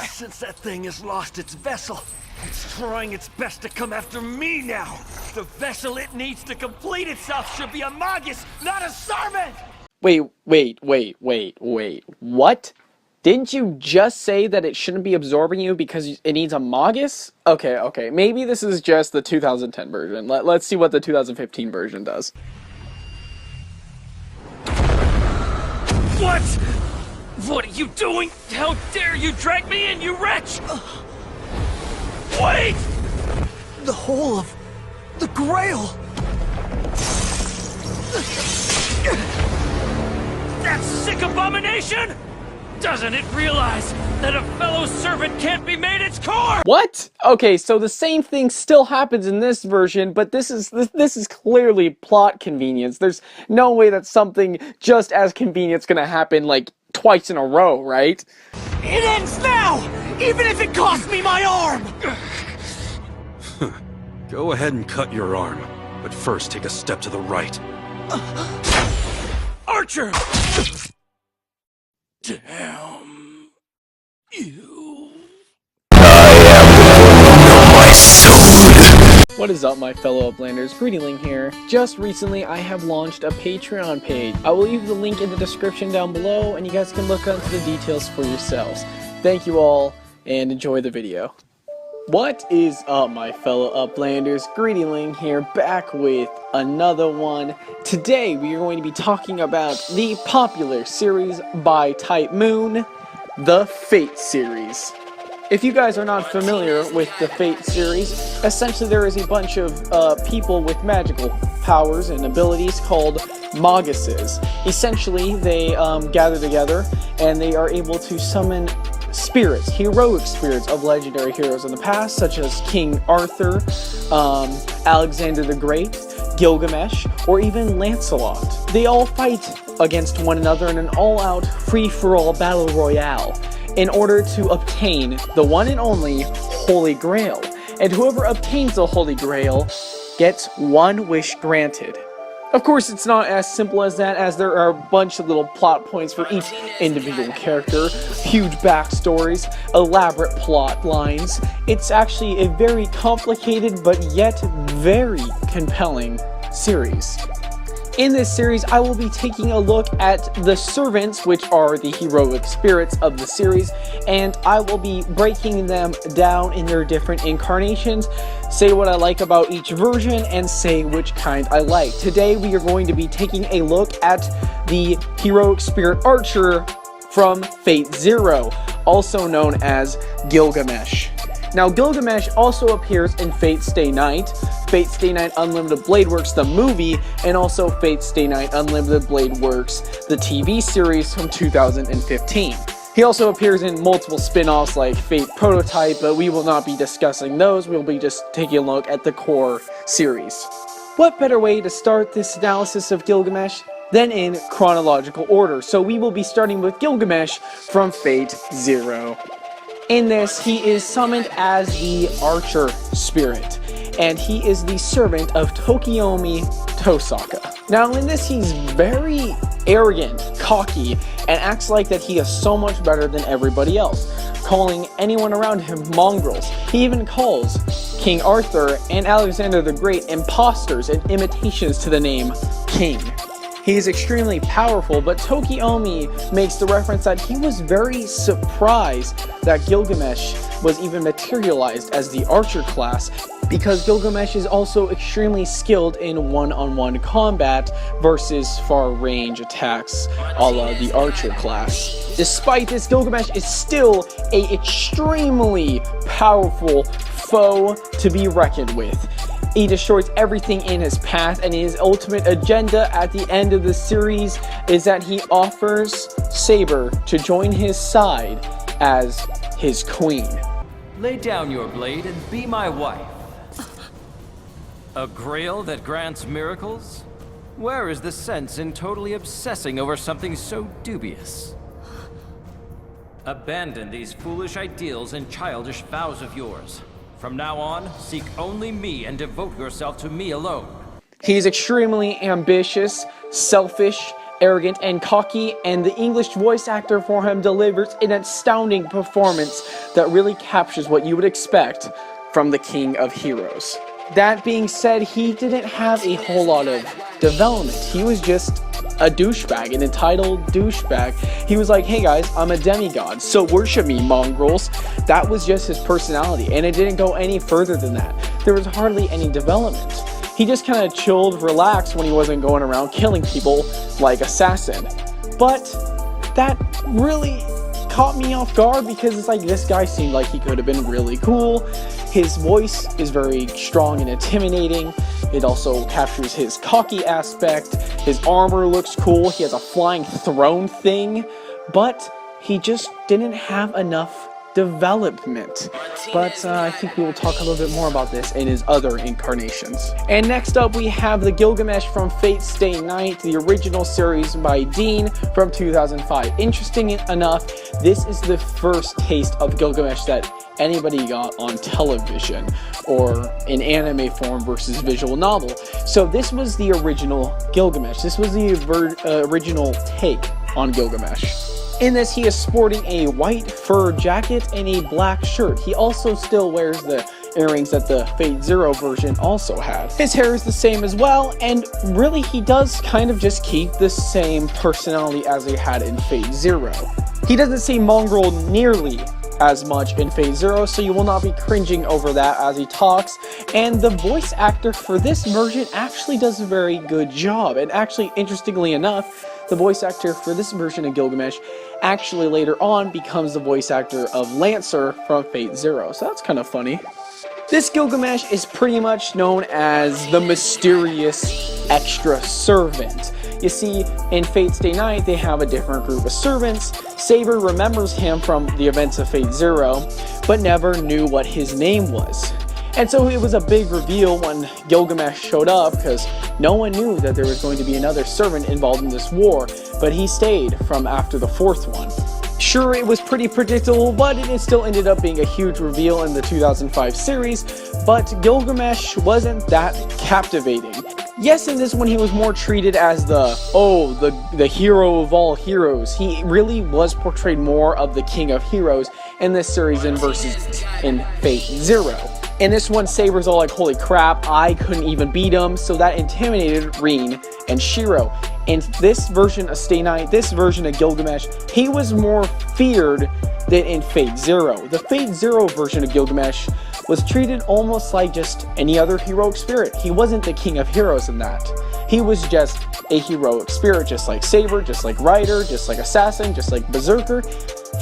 Since that thing has lost its vessel, it's trying its best to come after me now. The vessel it needs to complete itself should be a magus, not a servant! Wait. What? Didn't you just say that it shouldn't be absorbing you because it needs a magus? Okay. Maybe this is just the 2010 version. Let's see what the 2015 version does. What? What are you doing? How dare you drag me in, you wretch! Wait! The whole of the Grail! That sick abomination! Doesn't it realize that a fellow servant can't be made its core? What? Okay, so the same thing still happens in this version, but this is clearly plot convenience. There's no way that something just as convenient's gonna happen like twice in a row, right? It ends now! Even if it costs me my arm! Go ahead and cut your arm, but first take a step to the right. Archer! Damn you. What is up, my fellow Uplanders? Greeting here. Just recently, I have launched a Patreon page. I will leave the link in the description down below, and you guys can look into the details for yourselves. Thank you all, and enjoy the video. What is up, my fellow Uplanders? Greeting here, back with another one. Today, we are going to be talking about the popular series by Type Moon, the Fate series. If you guys are not familiar with the Fate series, essentially there is a bunch of people with magical powers and abilities called maguses. Essentially, they gather together and they are able to summon spirits, heroic spirits of legendary heroes in the past, such as King Arthur, Alexander the Great, Gilgamesh, or even Lancelot. They all fight against one another in an all-out free-for-all battle royale in order to obtain the one and only Holy Grail. And whoever obtains the Holy Grail gets one wish granted. Of course, it's not as simple as that, as there are a bunch of little plot points for each individual character, huge backstories, elaborate plot lines. It's actually a very complicated but yet very compelling series. In this series, I will be taking a look at the servants, which are the heroic spirits of the series, and I will be breaking them down in their different incarnations, say what I like about each version, and say which kind I like. Today, we are going to be taking a look at the heroic spirit archer from Fate Zero, also known as Gilgamesh. Now, Gilgamesh also appears in Fate Stay Night, Fate Stay Night Unlimited Blade Works the movie, and also Fate Stay Night Unlimited Blade Works the TV series from 2015. He also appears in multiple spin-offs like Fate Prototype, but we will not be discussing those. We'll be just taking a look at the core series. What better way to start this analysis of Gilgamesh than in chronological order? So we will be starting with Gilgamesh from Fate Zero. In this, he is summoned as the Archer Spirit, and he is the servant of Tokiomi Tosaka. Now in this, he's very arrogant, cocky, and acts like that he is so much better than everybody else, calling anyone around him mongrels. He even calls King Arthur and Alexander the Great imposters and imitations to the name King. He is extremely powerful, but Tokiomi makes the reference that he was very surprised that Gilgamesh was even materialized as the Archer class, because Gilgamesh is also extremely skilled in one-on-one combat versus far-range attacks a la the Archer class. Despite this, Gilgamesh is still an extremely powerful foe to be reckoned with. He destroys everything in his path, and his ultimate agenda at the end of the series is that he offers Saber to join his side as his queen. Lay down your blade and be my wife. A grail that grants miracles? Where is the sense in totally obsessing over something so dubious? Abandon these foolish ideals and childish vows of yours. From now on, seek only me and devote yourself to me alone. He is extremely ambitious, selfish, arrogant and cocky, and the English voice actor for him delivers an astounding performance that really captures what you would expect from the King of Heroes. That being said, he didn't have a whole lot of development. He was just a douchebag, an entitled douchebag. He was like, hey guys, I'm a demigod, so worship me, mongrels. That was just his personality, and it didn't go any further than that. There was hardly any development. He just kind of chilled, relaxed when he wasn't going around killing people like Assassin. But that really caught me off guard, because it's like, this guy seemed like he could have been really cool. His voice is very strong and intimidating. It also captures his cocky aspect. His armor looks cool. He has a flying throne thing, but he just didn't have enough development. But I think we will talk a little bit more about this in his other incarnations. And next up, we have the Gilgamesh from Fate Stay Night, the original series by Dean from 2005. Interesting enough, this is the first taste of Gilgamesh that anybody got on television or in anime form versus visual novel. So this was the original Gilgamesh. This was the original take on Gilgamesh. In this, he is sporting a white fur jacket and a black shirt. He also still wears the earrings that the Fate Zero version also has. His hair is the same as well, and really he does kind of just keep the same personality as he had in Fate Zero. He doesn't seem mongrel nearly as much in Fate Zero, so you will not be cringing over that as he talks. And the voice actor for this version actually does a very good job. And actually, interestingly enough, the voice actor for this version of Gilgamesh actually later on becomes the voice actor of Lancer from Fate Zero, so that's kind of funny. This Gilgamesh is pretty much known as the mysterious extra servant. You see, in Fate Stay Night, they have a different group of servants. Saber remembers him from the events of Fate Zero, but never knew what his name was. And so it was a big reveal when Gilgamesh showed up, because no one knew that there was going to be another servant involved in this war, but he stayed from after the fourth one. Sure, it was pretty predictable, but it still ended up being a huge reveal in the 2005 series, but Gilgamesh wasn't that captivating. Yes, in this one he was more treated as the hero of all heroes. He really was portrayed more of the king of heroes in this series versus in Fate Zero. In this one, Saber's all like, holy crap, I couldn't even beat him, so that intimidated Rin and Shiro. In this version of Stay Night, this version of Gilgamesh, he was more feared than in Fate Zero. The Fate Zero version of Gilgamesh was treated almost like just any other heroic spirit. He wasn't the king of heroes in that. He was just a heroic spirit, just like Saber, just like Rider, just like Assassin, just like Berserker.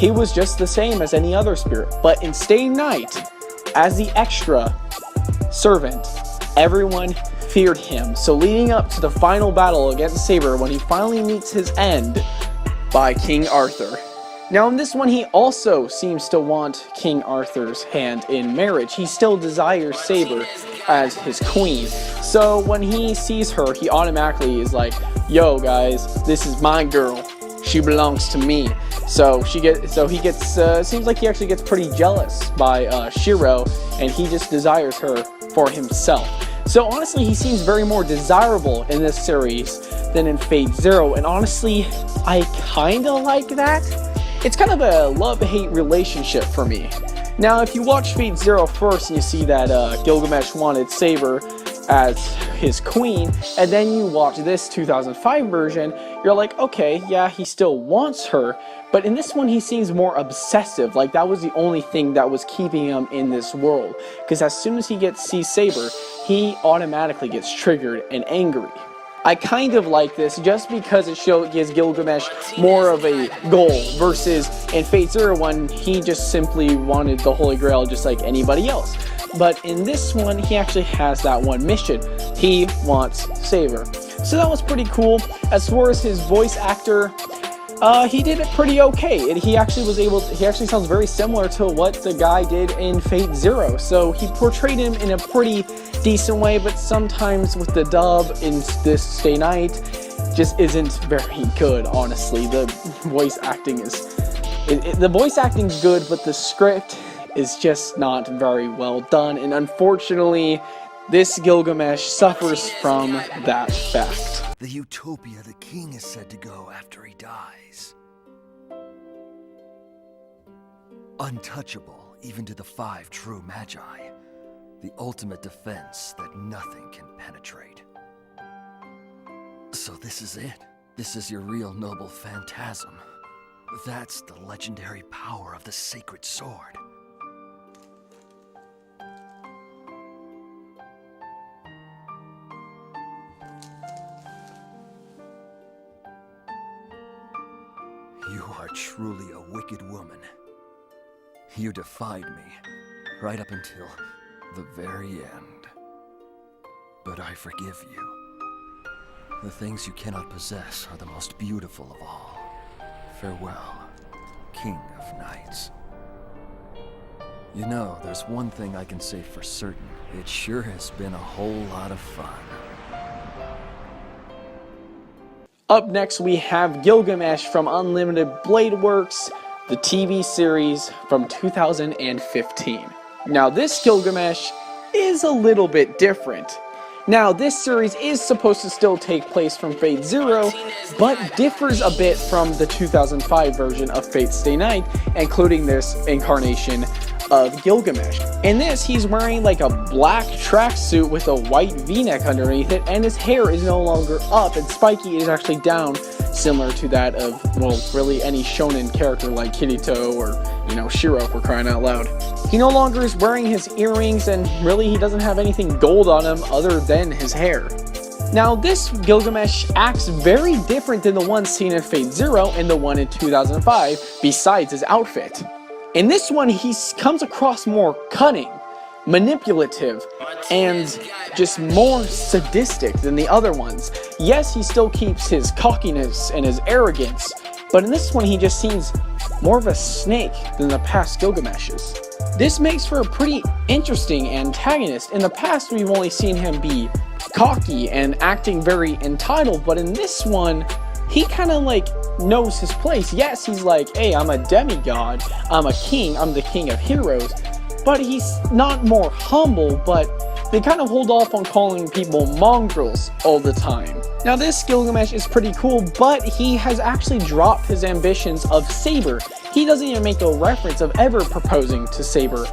He was just the same as any other spirit. But in Stay Night, as the extra servant, everyone feared him. So leading up to the final battle against Saber, when he finally meets his end by King Arthur. Now in this one, he also seems to want King Arthur's hand in marriage. He still desires Saber as his queen. So when he sees her, he automatically is like, yo guys, this is my girl. She belongs to me. So he gets seems like he actually gets pretty jealous by Shiro, and he just desires her for himself. So honestly, he seems very more desirable in this series than in Fate Zero, and honestly, I kinda like that. It's kind of a love-hate relationship for me. Now, if you watch Fate Zero first and you see that Gilgamesh wanted Saber as his queen, and then you watch this 2005 version, you're like, okay, yeah, he still wants her, but in this one he seems more obsessive, like that was the only thing that was keeping him in this world, because as soon as he sees Saber, he automatically gets triggered and angry. I kind of like this just because it gives Gilgamesh more of a goal versus in Fate Zero when he just simply wanted the Holy Grail just like anybody else. But in this one, he actually has that one mission. He wants Saber. So that was pretty cool. As far as his voice actor, he did it pretty okay. He actually sounds very similar to what the guy did in Fate Zero. So he portrayed him in a pretty decent way, but sometimes with the dub in this Stay Night just isn't very good, honestly. The voice acting is good, but the script is just not very well done, and unfortunately this Gilgamesh suffers from that fact. the utopia the king is said to go after he dies. Untouchable even to the 5 true magi. The ultimate defense that nothing can penetrate. So this is it. This is your real noble phantasm. That's the legendary power of the sacred sword. You are truly a wicked woman. You defied me, right up until the very end. But I forgive you. The things you cannot possess are the most beautiful of all. Farewell, King of Knights. You know, there's one thing I can say for certain. It sure has been a whole lot of fun. Up next, we have Gilgamesh from Unlimited Blade Works, the TV series from 2015. Now, this Gilgamesh is a little bit different. Now, this series is supposed to still take place from Fate Zero, but differs a bit from the 2005 version of Fate Stay Night, including this incarnation of Gilgamesh. In this, he's wearing like a black tracksuit with a white v-neck underneath it, and his hair is no longer up, and spiky is actually down, similar to that of, well, really any shonen character like Kirito or, you know, Shiro, for crying out loud. He no longer is wearing his earrings, and really he doesn't have anything gold on him other than his hair. Now, this Gilgamesh acts very different than the one seen in Fate Zero and the one in 2005, besides his outfit. In this one, he comes across more cunning, manipulative, and just more sadistic than the other ones. Yes, he still keeps his cockiness and his arrogance, but in this one he just seems more of a snake than the past Gilgameshes. This makes for a pretty interesting antagonist. In the past, we've only seen him be cocky and acting very entitled, but in this one, he kind of like knows his place. Yes, he's like, hey, I'm a demigod, I'm a king, I'm the king of heroes, but he's not more humble, but they kind of hold off on calling people mongrels all the time. Now, this Gilgamesh is pretty cool, but he has actually dropped his ambitions of Saber. He doesn't even make a reference of ever proposing to Saber,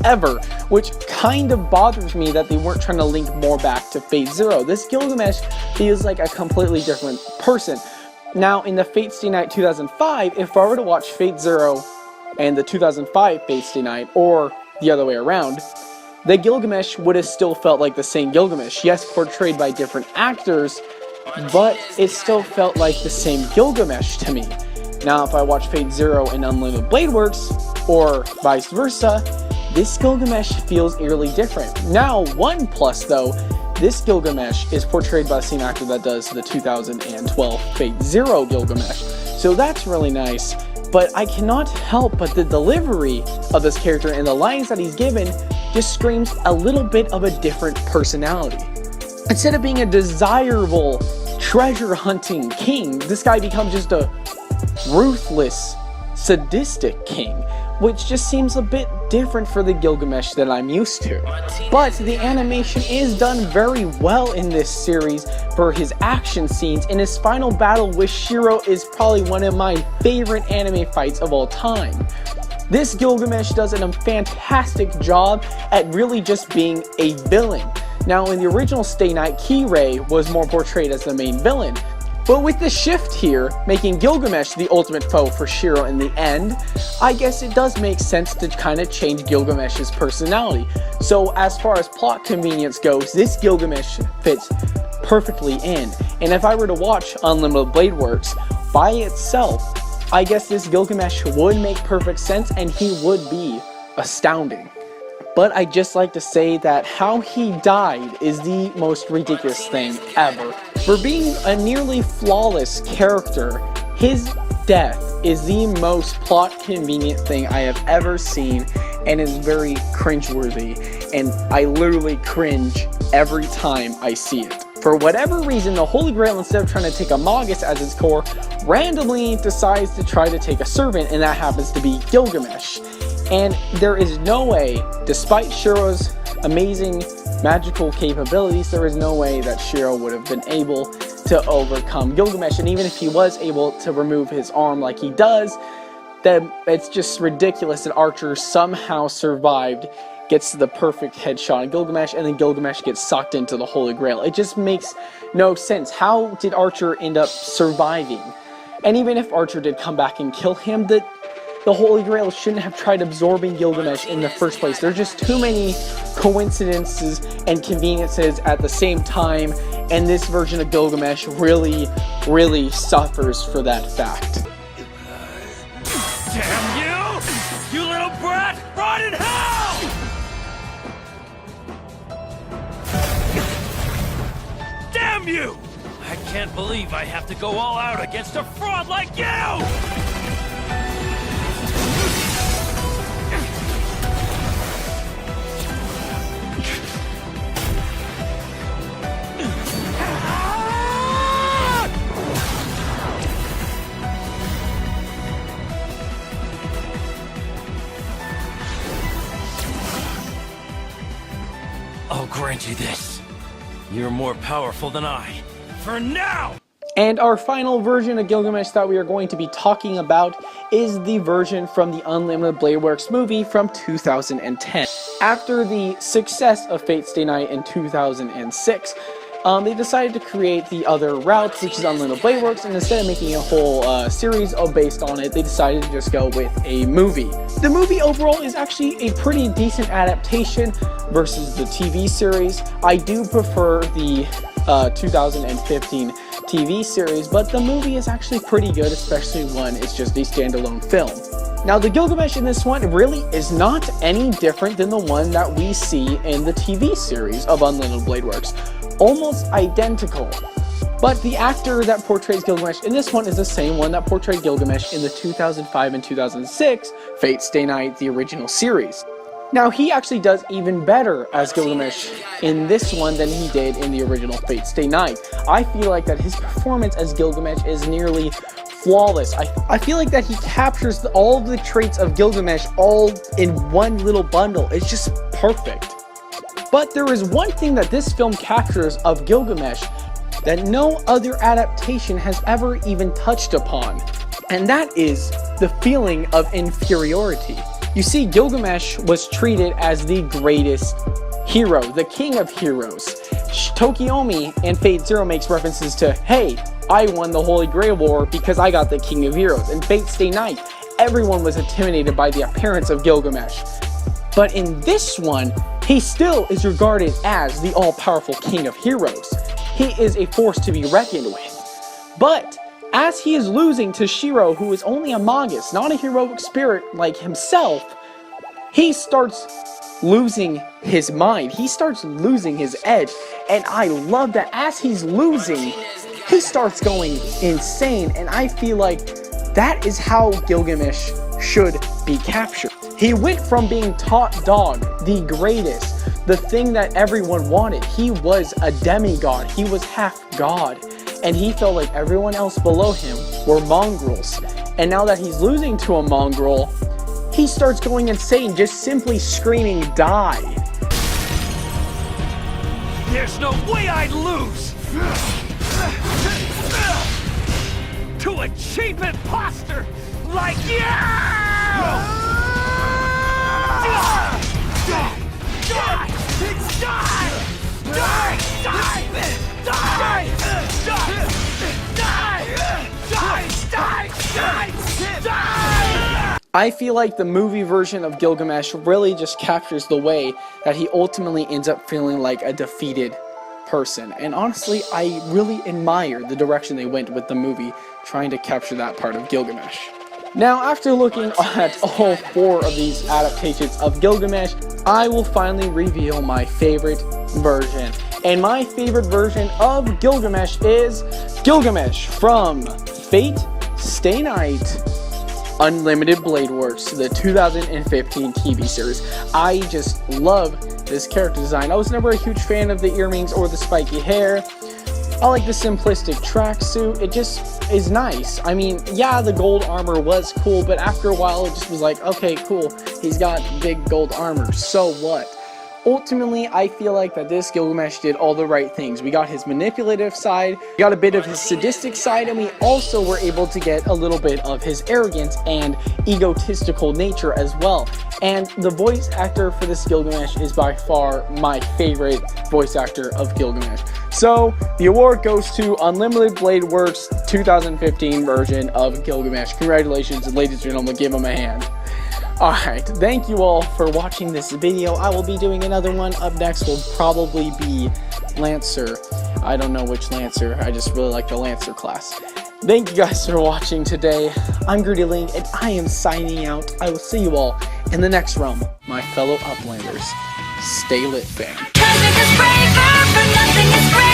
ever, which kind of bothers me that they weren't trying to link more back to Fate Zero. This Gilgamesh feels like a completely different person. Now, in the Fate Stay Night 2005, if I were to watch Fate Zero and the 2005 Fate Stay Night, or the other way around, the Gilgamesh would have still felt like the same Gilgamesh. Yes, portrayed by different actors, but it still felt like the same Gilgamesh to me. Now, if I watch Fate Zero and Unlimited Blade Works, or vice versa, this Gilgamesh feels eerily different. Now, one plus though, this Gilgamesh is portrayed by the same actor that does the 2012 Fate Zero Gilgamesh. So that's really nice, but I cannot help but the delivery of this character and the lines that he's given just screams a little bit of a different personality. Instead of being a desirable, treasure-hunting king, this guy becomes just a ruthless, sadistic king, which just seems a bit different for the Gilgamesh that I'm used to. But the animation is done very well in this series for his action scenes, and his final battle with Shiro is probably one of my favorite anime fights of all time. This Gilgamesh does a fantastic job at really just being a villain. Now, in the original Stay Night, Kirei was more portrayed as the main villain. But with the shift here, making Gilgamesh the ultimate foe for Shiro in the end, I guess it does make sense to kind of change Gilgamesh's personality. So as far as plot convenience goes, this Gilgamesh fits perfectly in. And if I were to watch Unlimited Blade Works by itself, I guess this Gilgamesh would make perfect sense and he would be astounding. But I'd just like to say that how he died is the most ridiculous thing ever. For being a nearly flawless character, his death is the most plot convenient thing I have ever seen and is very cringeworthy, and I literally cringe every time I see it. For whatever reason, the Holy Grail, instead of trying to take a Magus as its core, randomly decides to try to take a servant, and that happens to be Gilgamesh. And there is no way, despite Shiro's amazing magical capabilities, there is no way that Shiro would have been able to overcome Gilgamesh. And even if he was able to remove his arm like he does, then it's just ridiculous that Archer somehow survived, gets the perfect headshot on Gilgamesh, and then Gilgamesh gets sucked into the Holy Grail. It just makes no sense. How did Archer end up surviving? And even if Archer did come back and kill him, the Holy Grail shouldn't have tried absorbing Gilgamesh in the first place. There's just too many coincidences and conveniences at the same time, and this version of Gilgamesh really, really suffers for that fact. Damn you! You little brat! Rot in hell! Damn you! I can't believe I have to go all out against a fraud like you! I'll grant you this. You're more powerful than I. For now! And our final version of Gilgamesh that we are going to be talking about is the version from the Unlimited Blade Works movie from 2010. After the success of Fate Stay Night in 2006, they decided to create the other route, which is Unlimited Blade Works, and instead of making a whole series based on it, they decided to just go with a movie. The movie overall is actually a pretty decent adaptation versus the TV series. I do prefer the 2015 TV series, but the movie is actually pretty good, especially when it's just a standalone film. Now, the Gilgamesh in this one really is not any different than the one that we see in the TV series of Unlimited Blade Works. Almost identical. But the actor that portrays Gilgamesh in this one is the same one that portrayed Gilgamesh in the 2005 and 2006 Fate Stay Night, the original series. Now, he actually does even better as Gilgamesh in this one than he did in the original Fate Stay Night. I feel like that his performance as Gilgamesh is nearly flawless. I feel like that he captures all of the traits of Gilgamesh all in one little bundle. It's just perfect. But there is one thing that this film captures of Gilgamesh that no other adaptation has ever even touched upon, and that is the feeling of inferiority. You see, Gilgamesh was treated as the greatest hero, the king of heroes. Tokiomi and Fate Zero makes references to, hey, I won the Holy Grail War because I got the king of heroes. In Fate Stay Night, everyone was intimidated by the appearance of Gilgamesh. But in this one, he still is regarded as the all-powerful king of heroes. He is a force to be reckoned with. But as he is losing to Shiro, who is only a magus, not a heroic spirit like himself, he starts losing his mind. He starts losing his edge. And I love that as he's losing, he starts going insane. And I feel like that is how Gilgamesh should be captured. He went from being top dog, the greatest, the thing that everyone wanted. He was a demigod. He was half god. And he felt like everyone else below him were mongrels. And now that he's losing to a mongrel, he starts going insane, just simply screaming, die. There's no way I'd lose! To a cheap imposter like you! Die! Die! Die! Die! Die! Die! I feel like the movie version of Gilgamesh really just captures the way that he ultimately ends up feeling like a defeated person. And honestly, I really admire the direction they went with the movie, trying to capture that part of Gilgamesh. Now, after looking at all four of these adaptations of Gilgamesh, I will finally reveal my favorite version. And my favorite version of Gilgamesh is Gilgamesh from Fate Stay Night Unlimited Blade Works, the 2015 TV series. I just love this character design. I was never a huge fan of the earrings or the spiky hair. I like the simplistic tracksuit. It just is nice. I mean, yeah, the gold armor was cool, but after a while it just was like, okay, cool. He's got big gold armor, so what? ultimately, I feel like that this Gilgamesh did all the right things. We got his manipulative side, we got a bit of his sadistic side, and we also were able to get a little bit of his arrogance and egotistical nature as well. And the voice actor for this Gilgamesh is by far my favorite voice actor of Gilgamesh. So, the award goes to Unlimited Blade Works 2015 version of Gilgamesh. Congratulations, ladies and gentlemen, give him a hand. Alright, thank you all for watching this video. I will be doing another one. Up next will probably be Lancer. I don't know which Lancer, I just really like the Lancer class. Thank you guys for watching today. I'm Greedy Link, and I am signing out. I will see you all in the next realm, my fellow Uplanders. Stay lit, fam. Nothing is braver, for nothing is braver.